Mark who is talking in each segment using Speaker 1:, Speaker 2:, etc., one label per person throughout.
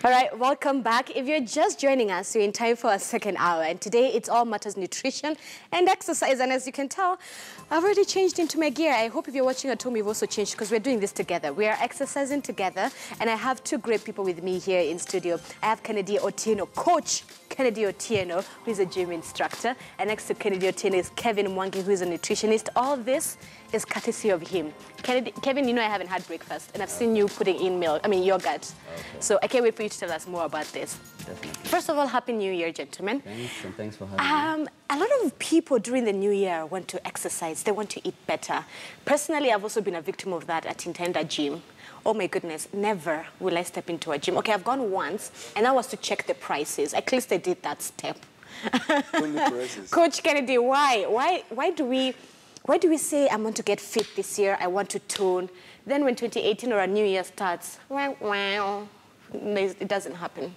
Speaker 1: All right, welcome back. If you're just joining us, you're in time for our second hour. And today, it's all matters nutrition and exercise. And as you can tell, I've already changed into my gear. I hope if you're watching at home, you've also changed because we're doing this together. We are exercising together. And I have two great people with me here in studio. I have Kennedy Otieno, Coach Kennedy Otieno, who is a gym instructor. And next to Kennedy Otieno is Kevin Mwangi, who is a nutritionist. All this is courtesy of him. Kevin, you know I haven't had breakfast, and I've seen you putting in yogurt. Okay. So I can't wait for you to tell us more about this.
Speaker 2: Definitely.
Speaker 1: First of all, Happy New Year, gentlemen.
Speaker 2: Thanks, and thanks for having me.
Speaker 1: A lot of people during the New Year want to exercise. They want to eat better. Personally, I've also been a victim of that at Intenda Gym. Oh my goodness, never will I step into a gym. Okay, I've gone once, and that was to check the prices. At least I did that step.
Speaker 3: Only prices.
Speaker 1: Coach Kennedy, why do we say I want to get fit this year, I want to tone? Then when 2018 or a new year starts, wow, it doesn't happen.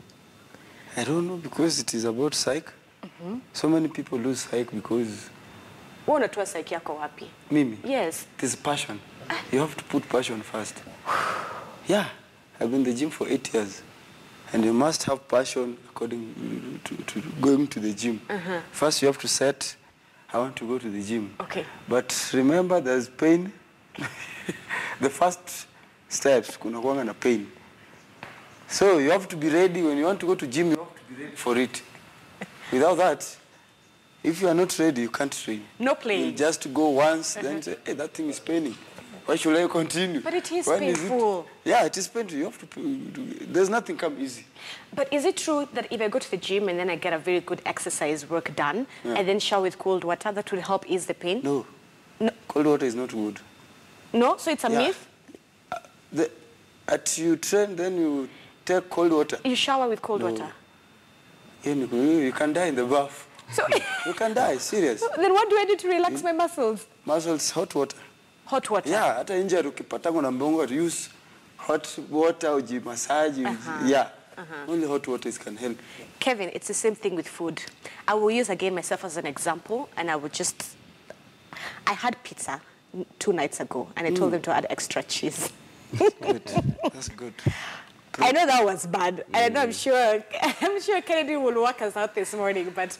Speaker 3: I don't know, because it is about psych. So many people lose psych because...
Speaker 1: Unatoa psych yako wapi?
Speaker 3: Mimi?
Speaker 1: Yes.
Speaker 3: It is passion. You have to put passion first. Yeah, I've been in the gym for 8 years. And you must have passion according to going to the gym. First, you have to set, I want to go to the gym.
Speaker 1: Okay.
Speaker 3: But remember, there's pain. The first steps, kuna kuanga na pain. So you have to be ready. When you want to go to gym, you have to be ready for it. Without that, if you are not ready, you can't train.
Speaker 1: No playing.
Speaker 3: You just go once, then say, hey, that thing is paining. Why should I continue?
Speaker 1: But it is
Speaker 3: when
Speaker 1: painful.
Speaker 3: Yeah, it is painful. You have to. There's nothing come easy.
Speaker 1: But is it true that if I go to the gym and then I get a very good exercise work done, and then shower with cold water, that will help ease the pain?
Speaker 3: No.
Speaker 1: No.
Speaker 3: Cold water is not good.
Speaker 1: No? So it's a myth?
Speaker 3: You train, then you take cold water.
Speaker 1: You shower with cold water?
Speaker 3: You can die in the bath.
Speaker 1: So
Speaker 3: you can die, serious.
Speaker 1: Then what do I do to relax my muscles?
Speaker 3: Muscles, hot water.
Speaker 1: Hot water?
Speaker 3: Yeah, hata injury ukipatana na mbongo, use hot water, uji massage, yeah. Only hot waters can help.
Speaker 1: Kevin, it's the same thing with food. I will use again myself as an example, and I I had pizza 2 nights ago, and I told them to add extra cheese.
Speaker 3: Good. That's good.
Speaker 1: I know that was bad, and I'm sure Kennedy will work us out this morning, but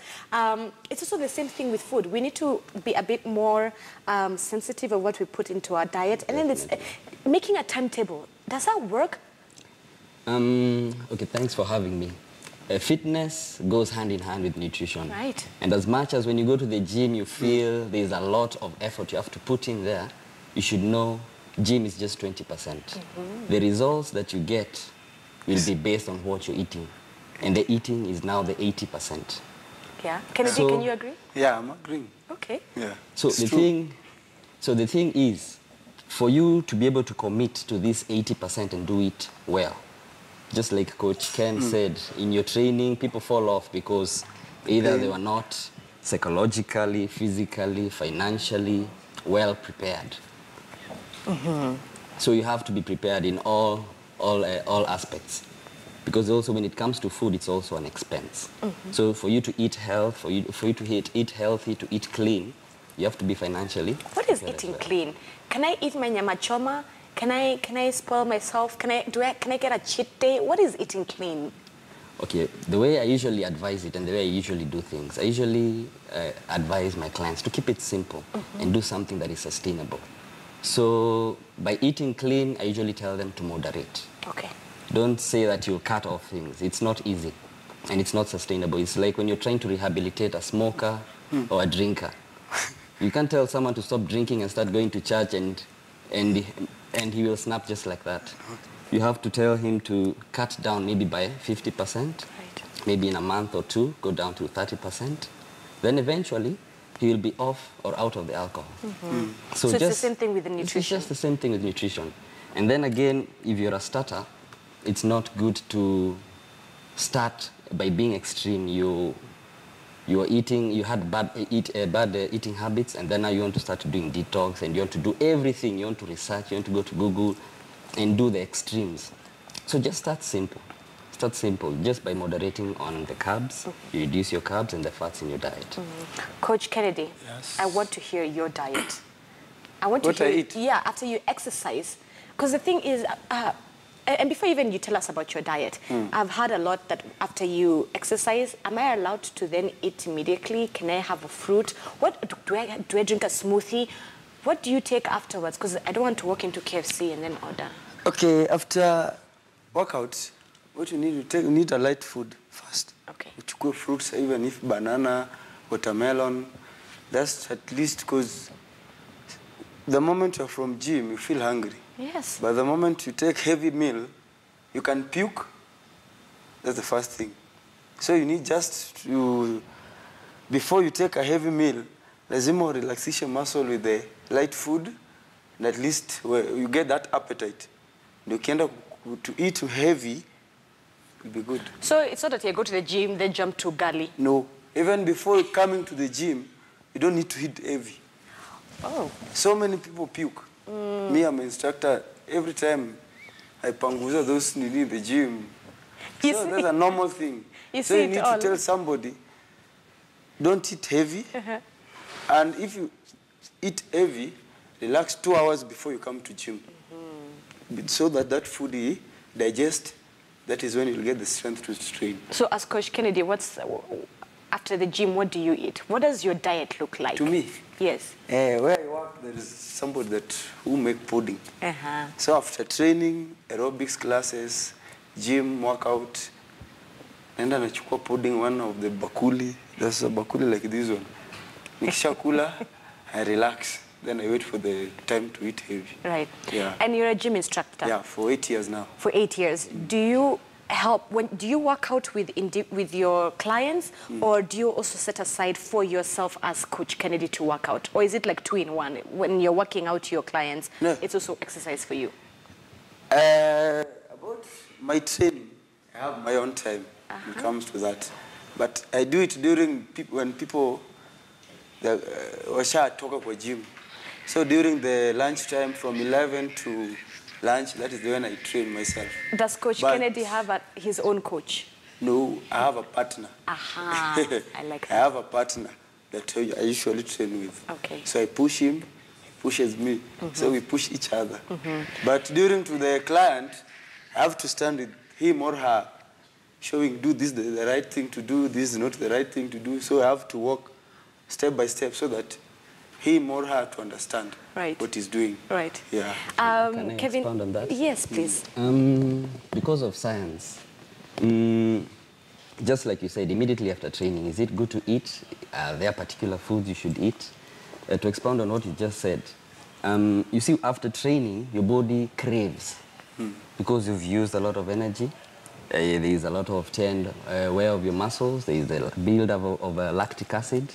Speaker 1: it's also the same thing with food. We need to be a bit more sensitive of what we put into our diet, and then it's making a timetable. Does that work?
Speaker 2: Okay, thanks for having me. Fitness goes hand in hand with nutrition.
Speaker 1: Right.
Speaker 2: And as much as when you go to the gym, you feel there's a lot of effort you have to put in there, you should know gym is just 20%. The results that you get will be based on what you're eating. And the eating is now the 80%.
Speaker 1: Yeah. Kennedy, can you agree?
Speaker 3: Yeah, I'm agreeing.
Speaker 1: Okay.
Speaker 3: Yeah.
Speaker 2: So the thing is, for you to be able to commit to this 80% and do it well, just like Coach Ken said, in your training, people fall off because either they were not psychologically, physically, financially well prepared. So you have to be prepared in all aspects, because also when it comes to food, it's also an expense. So for you to eat health, for you to eat healthy, to eat clean, you have to be financially.
Speaker 1: What is eating clean? Can I eat my nyama choma? Can I spoil myself? Can I get a cheat day? What is eating clean?
Speaker 2: Okay, the way I usually advise it and the way I usually do things, I usually advise my clients to keep it simple and do something that is sustainable. So by eating clean, I usually tell them to moderate.
Speaker 1: Okay.
Speaker 2: Don't say that you'll cut off things. It's not easy and it's not sustainable. It's like when you're trying to rehabilitate a smoker or a drinker. You can't tell someone to stop drinking and start going to church and he will snap just like that. You have to tell him to cut down maybe by 50%,
Speaker 1: Right.
Speaker 2: maybe in a month or two, go down to 30%. Then eventually, he will be off or out of the alcohol.
Speaker 1: So it's the same thing with the nutrition?
Speaker 2: It's just the same thing with nutrition. And then again, if you're a starter, it's not good to start by being extreme. You had bad eating habits, and then now you want to start doing detox, and you want to do everything. You want to research, you want to go to Google and do the extremes. So just start simple. Start simple, just by moderating on the carbs. You reduce your carbs and the fats in your diet.
Speaker 1: Coach Kennedy,
Speaker 3: Yes.
Speaker 1: I want to hear your diet. I want to
Speaker 3: What
Speaker 1: hear
Speaker 3: I eat?
Speaker 1: Yeah, after you exercise. Because the thing is, And before even you tell us about your diet, I've heard a lot that after you exercise, am I allowed to then eat immediately? Can I have a fruit? What do I drink a smoothie? What do you take afterwards? Because I don't want to walk into KFC and then order.
Speaker 3: Okay, after workout, what you need to take, you need a light food first.
Speaker 1: Okay.
Speaker 3: Uchukue fruits, even if banana, watermelon. That's at least because the moment you're from gym, you feel hungry.
Speaker 1: Yes.
Speaker 3: But the moment you take heavy meal, you can puke. That's the first thing. So you need just to, before you take a heavy meal, lazima relaxation muscle with the light food, and at least you get that appetite. You can to eat heavy, will be good.
Speaker 1: So it's not that you go to the gym, then jump to gali?
Speaker 3: No. Even before coming to the gym, you don't need to eat heavy.
Speaker 1: Oh.
Speaker 3: So many people puke. Me, I'm an instructor. Every time I panguza those in the gym. So that's a normal thing. So you need to tell somebody, don't eat heavy. And if you eat heavy, relax 2 hours before you come to gym. So that that food digest, that is when you'll get the strength to train.
Speaker 1: So as Coach Kennedy, after the gym, what do you eat? What does your diet look like?
Speaker 3: To me?
Speaker 1: Yes.
Speaker 3: Where I work, there is somebody who make pudding. So after training, aerobics classes, gym, workout, and then I chukua pudding, one of the bakuli. There's a bakuli like this one. Nikisha kula, I relax. Then I wait for the time to eat heavy.
Speaker 1: Right.
Speaker 3: Yeah.
Speaker 1: And you're a gym instructor?
Speaker 3: Yeah, for 8 years now.
Speaker 1: For 8 years. Do you help, do you work out with your clients, or do you also set aside for yourself as Coach Kennedy to work out? Or is it like 2 in 1? When you're working out your clients,
Speaker 3: no,
Speaker 1: it's also exercise for you?
Speaker 3: About my training, I have my own time when it comes to that. But I do it during when people washa toka kwa gym. So during the lunch time from 11 to lunch, that is when I train myself.
Speaker 1: Does Coach Kennedy have his own coach?
Speaker 3: No, I have a partner.
Speaker 1: Aha, I like that.
Speaker 3: I have a partner that I usually train with.
Speaker 1: Okay.
Speaker 3: So I push him, he pushes me. So we push each other. But during to the client, I have to stand with him or her, showing, do this the right thing to do, this is not the right thing to do. So I have to walk step by step so that him or her to understand what he's doing.
Speaker 1: Right.
Speaker 3: Yeah.
Speaker 2: Can I
Speaker 1: Kevin,
Speaker 2: expand on that?
Speaker 1: Yes, please.
Speaker 2: Because of science, just like you said, immediately after training, is it good to eat? Are there particular foods you should eat? To expound on what you just said, you see, after training, your body craves because you've used a lot of energy. There is a lot of tear and wear of your muscles. There is the build-up of lactic acid.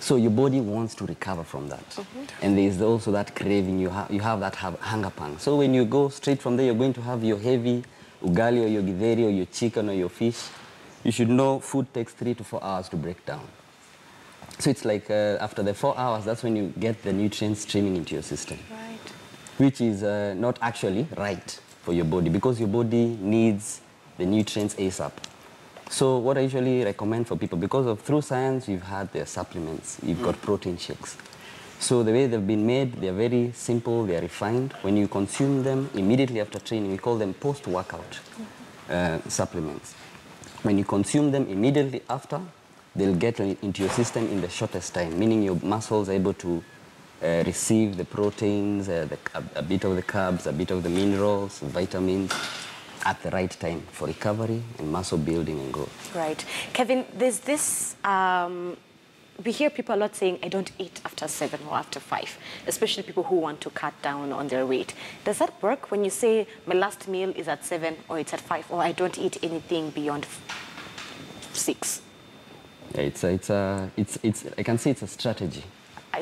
Speaker 2: So your body wants to recover from that. And there is also that craving, you have that hunger pang. So when you go straight from there, you're going to have your heavy ugali or your githeri or your chicken or your fish. You should know food takes 3 to 4 hours to break down. So it's like after the 4 hours, that's when you get the nutrients streaming into your system.
Speaker 1: Right.
Speaker 2: Which is not actually right for your body, because your body needs the nutrients ASAP. So what I usually recommend for people, because through science, you've had their supplements, you've got protein shakes. So the way they've been made, they're very simple, they're refined. When you consume them immediately after training, we call them post-workout supplements. When you consume them immediately after, they'll get into your system in the shortest time, meaning your muscles are able to receive the proteins, a bit of the carbs, a bit of the minerals, vitamins, at the right time for recovery and muscle building and growth.
Speaker 1: Right. Kevin, there's this, we hear people a lot saying, I don't eat after 7 or after 5, especially people who want to cut down on their weight. Does that work when you say my last meal is at 7 or it's at 5, or I don't eat anything beyond 6?
Speaker 2: I can say it's a strategy.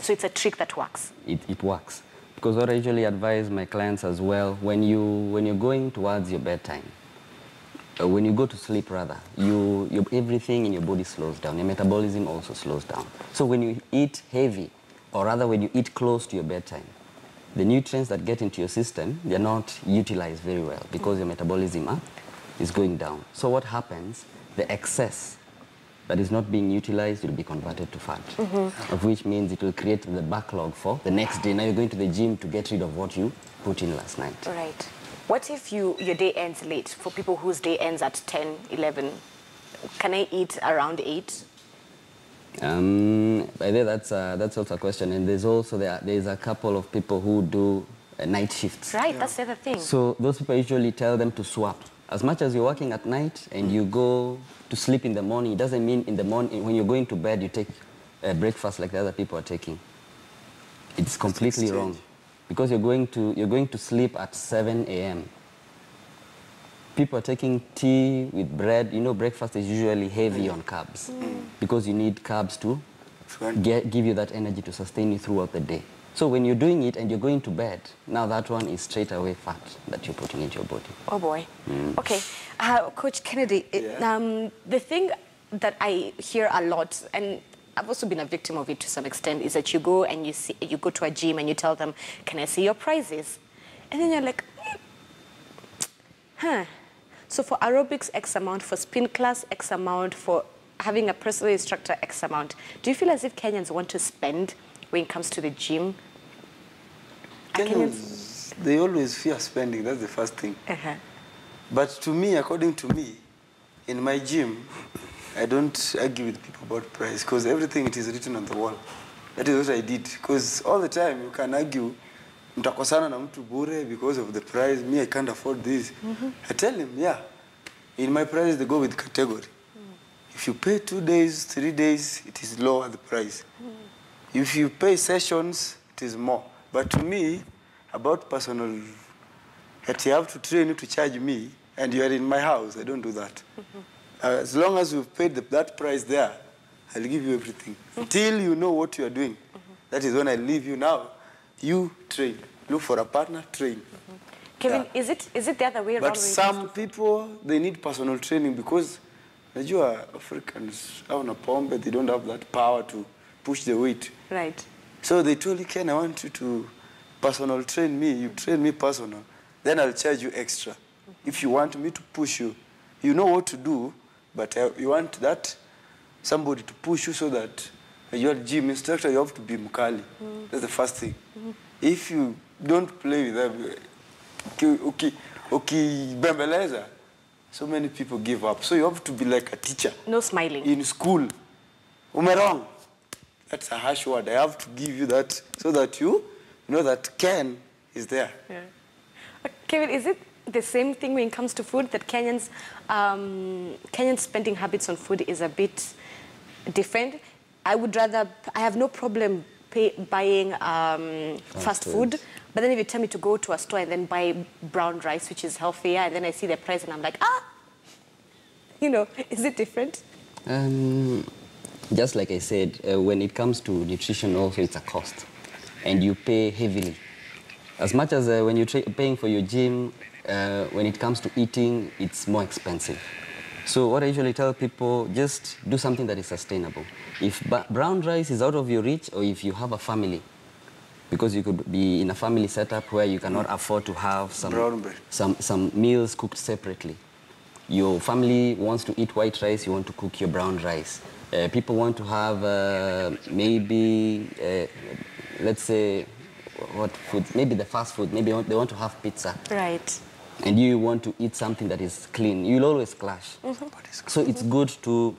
Speaker 1: So it's a trick that works?
Speaker 2: It works. Because what I usually advise my clients as well, when you're going towards your bedtime, when you go to sleep rather, everything in your body slows down. Your metabolism also slows down. So when you eat heavy, or rather when you eat close to your bedtime, the nutrients that get into your system, they're not utilized very well because your metabolism is going down. So what happens, the excess that is not being utilized will be converted to fat, of which means it will create the backlog for the next day. Now you're going to the gym to get rid of what you put in last night.
Speaker 1: Right. What if your day ends late? For people whose day ends at 10, 11, can I eat around 8?
Speaker 2: By the way, that's also a question. And there's also, there's a couple of people who do night shifts.
Speaker 1: Right, that's the other thing.
Speaker 2: So those people usually tell them to swap. As much as you're working at night and you go to sleep in the morning, it doesn't mean in the morning, when you're going to bed, you take breakfast like the other people are taking. It's completely wrong. Because you're going to sleep at 7 a.m. People are taking tea with bread. You know, breakfast is usually heavy on carbs because you need carbs to give you that energy to sustain you throughout the day. So when you're doing it and you're going to bed, now that one is straight away fat that you're putting into your body.
Speaker 1: Oh boy. Okay, Coach Kennedy, the thing that I hear a lot, and I've also been a victim of it to some extent, is that you go and you go to a gym and you tell them, "Can I see your prices?" And then you're like, huh. So for aerobics, X amount, for spin class, X amount, for having a personal instructor, X amount. Do you feel as if Kenyans want to spend when it comes to the gym?
Speaker 3: Kenyans, they always fear spending, that's the first thing. But to me, according to me, in my gym, I don't argue with people about price because everything it is written on the wall. That is what I did. Because all the time you can argue, mtakosana na mtu bure because of the price. Me, I can't afford this. I tell him, yeah, in my price they go with category. If you pay 2 days, 3 days, it is lower the price. If you pay sessions, it is more. But to me, about personal, that you have to train you to charge me, and you are in my house, I don't do that. As long as you've paid that price there, I'll give you everything. Till you know what you are doing. That is when I leave you now. You train. Look for a partner, train.
Speaker 1: Kevin, is it the other way around?
Speaker 3: But some people, they need personal training because najua Africans, they don't have that power to push the weight.
Speaker 1: Right.
Speaker 3: So they told you, Ken, I want you to personal train me. You train me personal. Then I'll charge you extra. If you want me to push you, you know what to do, but you want that somebody to push you so that you're a gym instructor, you have to be mukali. That's the first thing. If you don't play with them, bembeleza, so many people give up. So you have to be like a teacher.
Speaker 1: No smiling.
Speaker 3: In school. Umerong. That's a harsh word. I have to give you that so that you know that Ken is there.
Speaker 1: Yeah. Kevin, is it the same thing when it comes to food, that Kenyans' spending habits on food is a bit different? I have no problem buying fast food, but then if you tell me to go to a store and then buy brown rice, which is healthier, and then I see the price and I'm like, you know, is it different?
Speaker 2: Just like I said, when it comes to nutrition also, it's a cost, and you pay heavily. As much as when you're paying for your gym, when it comes to eating, it's more expensive. So what I usually tell people, just do something that is sustainable. If brown rice is out of your reach, or if you have a family, because you could be in a family setup where you cannot afford to have some meals cooked separately. Your family wants to eat white rice, you want to cook your brown rice. People want to have maybe, let's say, what food? Maybe the fast food. Maybe they want to have pizza.
Speaker 1: Right.
Speaker 2: And you want to eat something that is clean. You'll always clash. So it's good to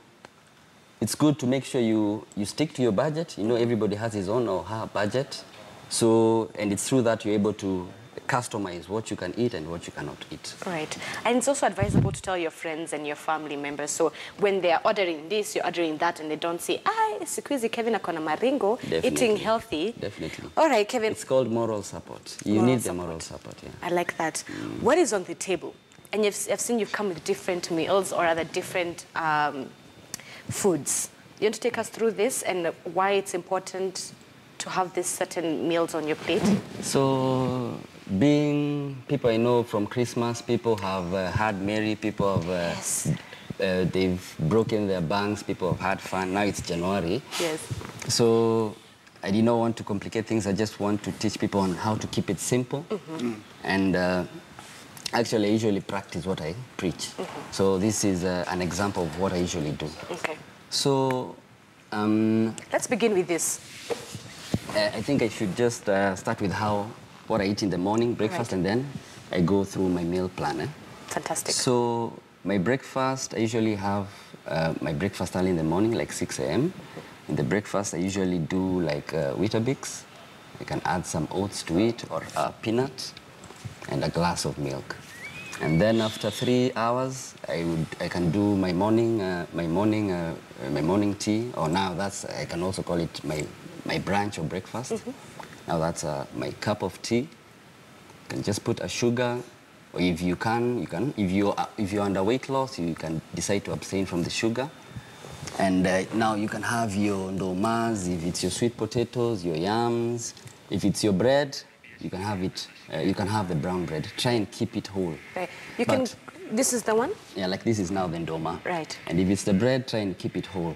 Speaker 2: make sure you stick to your budget. You know, everybody has his own or her budget. So, and it's through that you're able to customize what you can eat and what you cannot eat.
Speaker 1: Right. And it's also advisable to tell your friends and your family members. So when they are ordering this, you're ordering that, and they don't say, sikuizi Kevin akona maringo, eating healthy.
Speaker 2: Definitely.
Speaker 1: All right, Kevin.
Speaker 2: It's called moral support. You need the moral support, yeah.
Speaker 1: I like that. What is on the table? And I've seen you've come with different meals or other different foods. You want to take us through this and why it's important to have these certain meals on your plate? So,
Speaker 2: being people I know from Christmas, people have had merry, people have they've broken their banks, people have had fun. Now it's January.
Speaker 1: Yes.
Speaker 2: So I did not want to complicate things. I just want to teach people on how to keep it simple. And actually, I usually practice what I preach. So this is an example of what I usually do.
Speaker 1: Okay.
Speaker 2: So
Speaker 1: let's begin with this.
Speaker 2: I think I should just start with what I eat in the morning, breakfast, and then I go through my meal planner.
Speaker 1: Fantastic.
Speaker 2: So my breakfast, I usually have my breakfast early in the morning, like 6 a.m. In the breakfast, I usually do like Weetabix. I can add some oats to it, or peanuts, and a glass of milk. And then after 3 hours, I can do my morning tea, or now I can also call it my brunch or breakfast. Now that's my cup of tea. You can just put a sugar, or if you can, you can. If you're under weight loss, you can decide to abstain from the sugar. And now you can have your ndomas, if it's your sweet potatoes, your yams. If it's your bread, you can have it. You can have the brown bread. Try and keep it whole.
Speaker 1: Right. This is the one?
Speaker 2: Yeah, like this is now the ndoma.
Speaker 1: Right.
Speaker 2: And if it's the bread, try and keep it whole.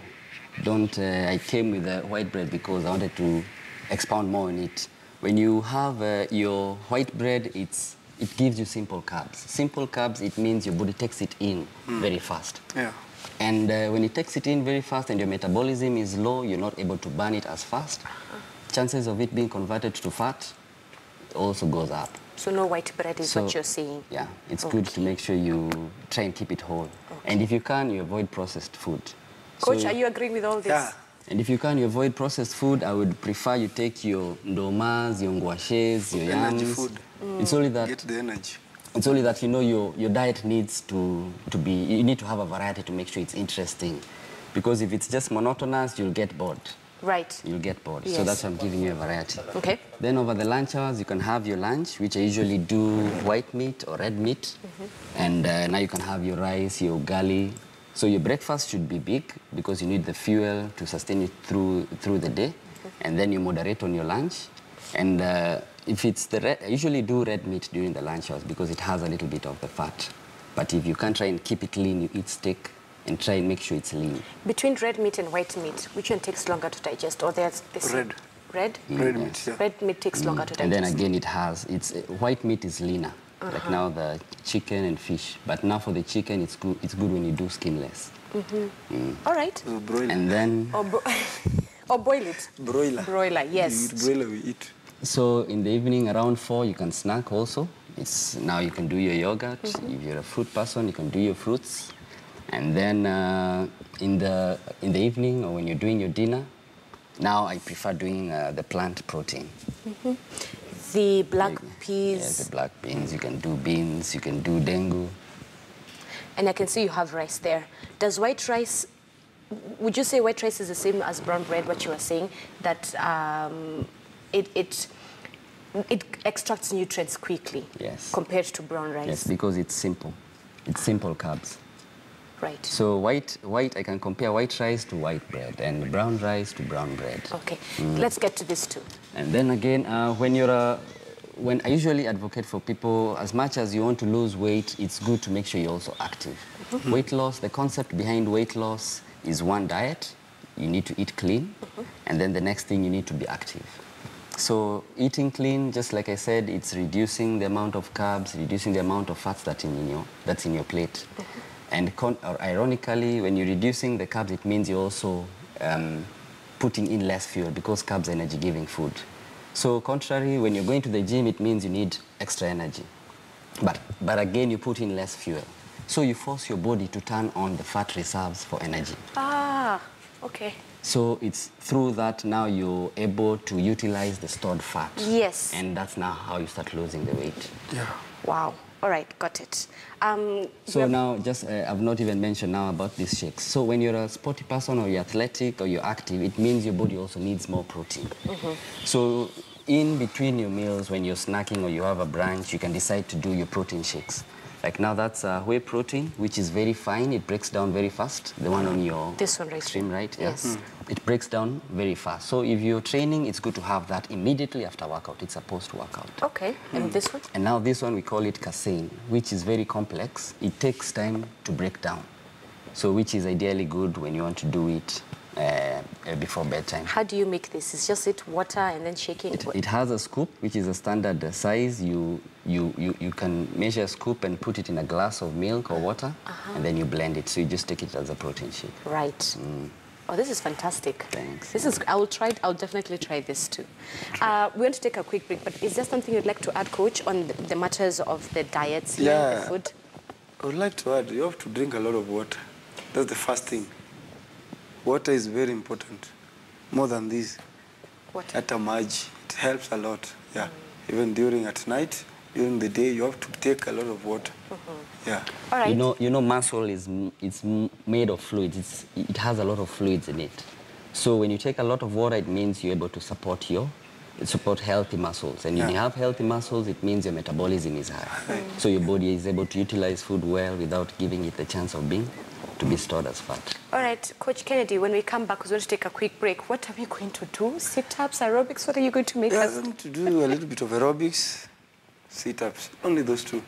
Speaker 2: Don't. I came with the white bread because I wanted to expound more on it. When you have your white bread, it gives you simple carbs. Simple carbs, it means your body takes it in very fast.
Speaker 3: Yeah.
Speaker 2: And when it takes it in very fast and your metabolism is low, you're not able to burn it as fast. Chances of it being converted to fat also goes up.
Speaker 1: So no white bread is what you're saying?
Speaker 2: Yeah, it's good to make sure you try and keep it whole. Okay. And if you can, you avoid processed food.
Speaker 1: Coach, are you agreeing with all this?
Speaker 3: Yeah.
Speaker 2: And if you can, you avoid processed food. I would prefer you take your ndomas, your ngwashes, your yams.
Speaker 3: Energy food.
Speaker 2: It's only that.
Speaker 3: Get the energy.
Speaker 2: It's only that, you know, your diet needs to be, you need to have a variety to make sure it's interesting. Because if it's just monotonous, you'll get bored.
Speaker 1: Right.
Speaker 2: You'll get bored.
Speaker 1: Yes.
Speaker 2: So that's why I'm giving you a variety.
Speaker 1: Okay.
Speaker 2: Then over the lunch hours, you can have your lunch, which I usually do white meat or red meat. And now you can have your rice, your ugali. So your breakfast should be big because you need the fuel to sustain it through the day. And then you moderate on your lunch. And if it's the red, I usually do red meat during the lunch hours because it has a little bit of the fat. But if you can try and keep it lean, you eat steak and try and make sure it's lean.
Speaker 1: Between red meat and white meat, which one takes longer to digest? Or there's this
Speaker 3: Red.
Speaker 1: Red?
Speaker 3: Red meat, yeah.
Speaker 1: Red meat takes longer to digest.
Speaker 2: And then again, white meat is leaner. Like now the chicken and fish. But now for the chicken, it's good when you do skinless.
Speaker 1: All right.
Speaker 3: Broiler.
Speaker 2: And then...
Speaker 1: Or boil it.
Speaker 3: Broiler.
Speaker 1: Broiler, yes.
Speaker 3: Broiler we eat.
Speaker 2: So in the evening around 4, you can snack also. Now you can do your yogurt. If you're a fruit person, you can do your fruits. And then in the evening, or when you're doing your dinner, now I prefer doing the plant protein.
Speaker 1: The black peas.
Speaker 2: Yes, the black beans. You can do beans, you can do dengu.
Speaker 1: And I can see you have rice there. Does white rice, would you say white rice is the same as brown bread, what you were saying, that it extracts nutrients quickly?
Speaker 2: Yes.
Speaker 1: Compared to brown rice?
Speaker 2: Yes, because it's simple. It's simple carbs.
Speaker 1: Right.
Speaker 2: So white, I can compare white rice to white bread and brown rice to brown bread.
Speaker 1: Okay, let's get to this too.
Speaker 2: And then again, when I usually advocate for people, as much as you want to lose weight, it's good to make sure you're also active. Weight loss, the concept behind weight loss is one, diet. You need to eat clean. And then the next thing, you need to be active. So eating clean, just like I said, it's reducing the amount of carbs, reducing the amount of fats that's in your plate. And ironically, when you're reducing the carbs, it means you're also putting in less fuel because carbs are energy-giving food. So contrary, when you're going to the gym, it means you need extra energy. But again, you put in less fuel. So you force your body to turn on the fat reserves for energy.
Speaker 1: Ah, okay.
Speaker 2: So it's through that now you're able to utilize the stored fat.
Speaker 1: Yes.
Speaker 2: And that's now how you start losing the weight.
Speaker 3: Yeah.
Speaker 1: Wow. All right, got it.
Speaker 2: So now, I've not even mentioned now about these shakes. So when you're a sporty person or you're athletic or you're active, it means your body also needs more protein. So in between your meals, when you're snacking or you have a brunch, you can decide to do your protein shakes. Like now that's whey protein, which is very fine. It breaks down very fast. The one on your
Speaker 1: this one right
Speaker 2: extreme right.
Speaker 1: Yes.
Speaker 2: It breaks down very fast. So if you're training, it's good to have that immediately after workout. It's a post-workout.
Speaker 1: Okay, and this one?
Speaker 2: And now this one, we call it casein, which is very complex. It takes time to break down. So which is ideally good when you want to do it before bedtime.
Speaker 1: How do you make this? It's just water and then shaking?
Speaker 2: It has a scoop, which is a standard size. You can measure a scoop and put it in a glass of milk or water, and then you blend it. So you just take it as a protein shake.
Speaker 1: Right. Oh, this is fantastic.
Speaker 2: Thanks.
Speaker 1: This is, I'll definitely try this too. We're going to take a quick break, but is there something you'd like to add, Coach, on the matters of the diets here, the food?
Speaker 3: I would like to add, you have to drink a lot of water. That's the first thing. Water is very important. More than this.
Speaker 1: Water.
Speaker 3: At a maji, it helps a lot. Yeah. Even during at night, during the day, you have to take a lot of water. Yeah.
Speaker 1: All right.
Speaker 2: You know, muscle is made of fluids. It has a lot of fluids in it. So when you take a lot of water, it means you're able to support healthy muscles. And when you have healthy muscles, it means your metabolism is high. So your body is able to utilize food well without giving it the chance of to be stored as fat.
Speaker 1: All right, Coach Kennedy, when we come back, we're going to take a quick break. What are we going to do? Sit-ups, aerobics? What are you going to make us?
Speaker 3: I'm going to do a little bit of aerobics, sit-ups, only those two.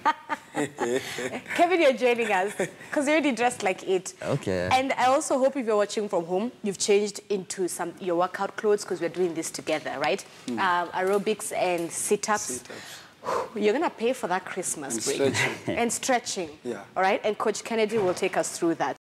Speaker 1: Kevin, you're joining us because you're already dressed like it.
Speaker 2: Okay.
Speaker 1: And I also hope if you're watching from home, you've changed into your workout clothes because we're doing this together, right? Aerobics and sit-ups. You're going to pay for that Christmas break.
Speaker 3: Stretching.
Speaker 1: And stretching.
Speaker 3: Yeah.
Speaker 1: All right? And Coach Kennedy will take us through that.